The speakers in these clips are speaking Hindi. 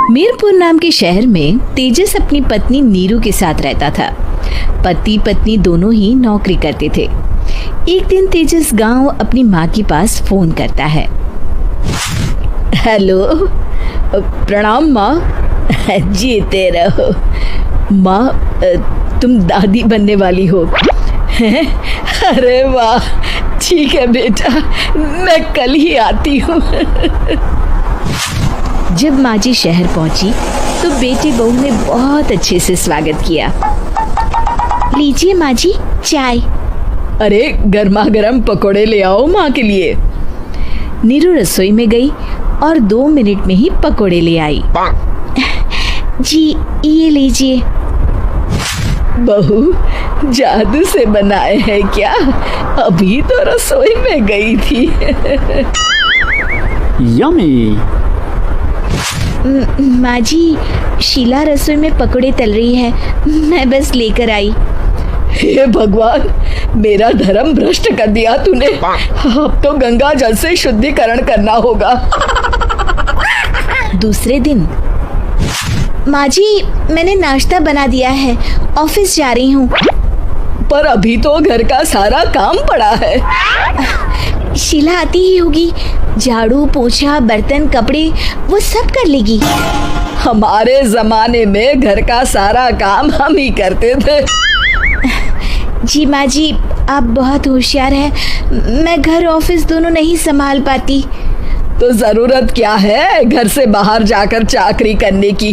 मीरपुर नाम के शहर में तेजस अपनी पत्नी नीरू के साथ रहता था। पति पत्नी दोनों ही नौकरी करते थे। एक दिन तेजस गांव अपनी माँ के पास फोन करता है। हेलो, प्रणाम माँ। जीते रहो माँ, तुम दादी बनने वाली हो। अरे वाह, ठीक है बेटा, मैं कल ही आती हूँ। जब माँ जी शहर पहुंची तो बेटी बहू ने बहुत अच्छे से स्वागत किया। लीजिए माँ जी चाय। अरे गर्मा गर्म पकोड़े ले आओ माँ के लिए। नीरू रसोई में गई और 2 मिनट में ही पकोड़े ले आई। जी ये लीजिए। बहू जादू से बनाए हैं क्या? अभी तो रसोई में गई थी। यम्मी। माँ जी, शीला रसोई में पकोड़े तल रही है, मैं बस लेकर आई। हे भगवान, मेरा धर्म भ्रष्ट कर दिया तूने। अब तो गंगा जल से शुद्धिकरण करना होगा। दूसरे दिन, माँ जी मैंने नाश्ता बना दिया है, ऑफिस जा रही हूँ। पर अभी तो घर का सारा काम पड़ा है। शीला आती ही होगी, झाड़ू पोछा बर्तन कपड़े वो सब कर लेगी। हमारे जमाने में घर का सारा काम हम ही करते थे। जी माँ जी, आप बहुत होशियार हैं, मैं घर ऑफिस दोनों नहीं संभाल पाती। तो जरूरत क्या है घर से बाहर जाकर चाकरी करने की?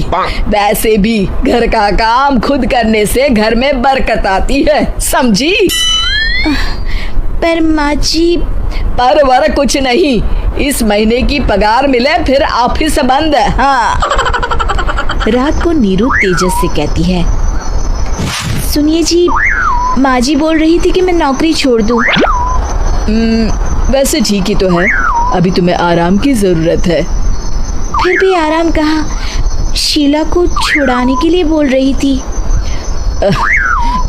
वैसे भी घर का काम खुद करने से घर में बरकत आती है, समझी? पर माँ जी। पर वर कुछ नहीं, इस महीने की पगार मिले फिर ऑफिस बंद है। हाँ। रात को नीरू तेजस से कहती है, सुनिए जी, माँ जी बोल रही थी कि मैं नौकरी छोड़ दूं। वैसे ठीक ही तो है, अभी तुम्हें आराम की जरूरत है। फिर भी आराम कहाँ, शीला को छुड़ाने के लिए बोल रही थी।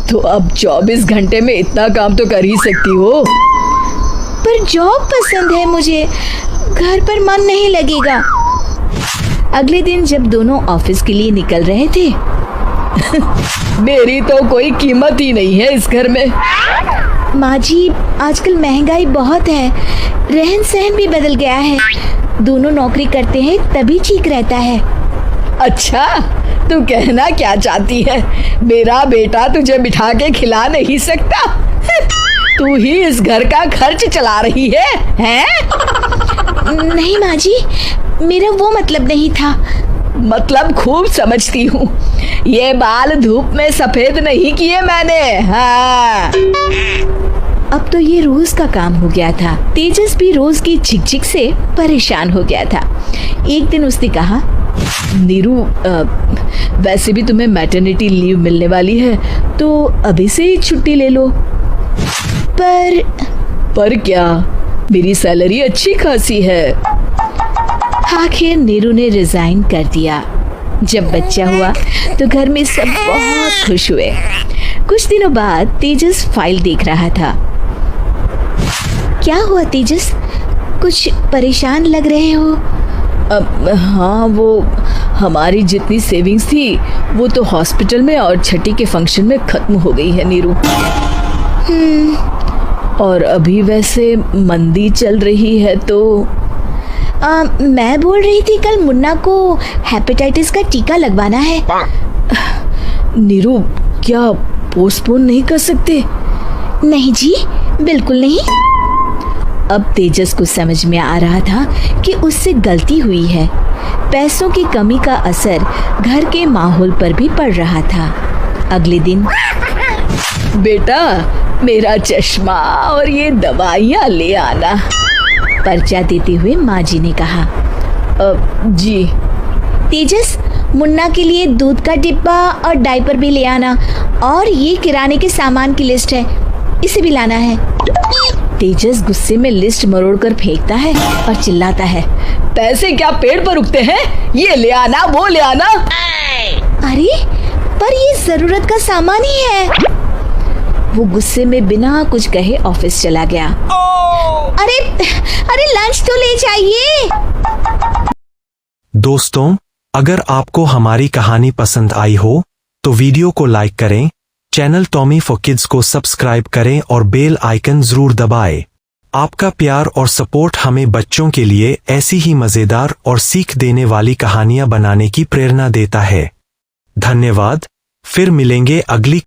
तो अब 24 घंटे में इतना काम तो कर ही सकती हो। पर जॉब पसंद है मुझे, घर पर मन नहीं लगेगा। अगले दिन जब दोनों ऑफिस के लिए निकल रहे थे, मेरी तो कोई कीमत ही नहीं है इस घर में। माँ जी आजकल महंगाई बहुत है, रहन सहन भी बदल गया है, दोनों नौकरी करते हैं तभी ठीक रहता है। अच्छा, तू कहना क्या चाहती है? मेरा बेटा तुझे बिठा के खिला नहीं सकता? तू ही इस घर का खर्च चला रही है, हैं? नहीं माँ जी, मेरा वो मतलब नहीं था। मतलब खूब समझती हूँ, ये बाल धूप में सफेद नहीं किए मैंने। हाँ। अब तो ये रोज का काम हो गया था। तेजस भी रोज की झिकझिक से परेशान हो गया था। एक दिन उसने कहा, नीरू वैसे भी तुम्हें मैटरनिटी लीव मिलने वाली है, तो अभी से ही छुट्टी ले लो। पर क्या, मेरी सैलरी अच्छी खासी है। आखिर नीरू ने रिजाइन कर दिया। जब बच्चा हुआ तो घर में सब बहुत खुश हुए। कुछ दिनों बाद तेजस फाइल देख रहा था। क्या हुआ तेजस, कुछ परेशान लग रहे हो? हाँ, वो हमारी जितनी सेविंग्स थी वो तो हॉस्पिटल में और छठी के फंक्शन में खत्म हो गई है नीरू। और अभी वैसे मंदी चल रही है तो मैं बोल रही थी कल मुन्ना को हेपेटाइटिस का टीका लगवाना है। नीरू, क्या पोस्टपोन नहीं कर सकते? नहीं जी, बिल्कुल नहीं। अब तेजस को समझ में आ रहा था कि उससे गलती हुई है। पैसों की कमी का असर घर के माहौल पर भी पड़ रहा था। अगले दिन, बेटा मेरा चश्मा और ये दवाइयाँ ले आना, पर्चा देते हुए माँ जी ने कहा। जी। तेजस, मुन्ना के लिए दूध का डिब्बा और डायपर भी ले आना, और ये किराने के सामान की लिस्ट है, इसे भी लाना है। तेजस गुस्से में लिस्ट मरोड़कर फेंकता है और चिल्लाता है, पैसे क्या पेड़ पर उगते हैं? ये ले आना, वो ले आना। अरे पर ये जरूरत का सामान ही है। वो गुस्से में बिना कुछ कहे ऑफिस चला गया। अरे लंच तो ले जाइए। दोस्तों, अगर आपको हमारी कहानी पसंद आई हो तो वीडियो को लाइक करें, चैनल टॉमी फॉर किड्स को सब्सक्राइब करें और बेल आइकन जरूर दबाएं। आपका प्यार और सपोर्ट हमें बच्चों के लिए ऐसी ही मजेदार और सीख देने वाली कहानियां बनाने की प्रेरणा देता है। धन्यवाद। फिर मिलेंगे अगली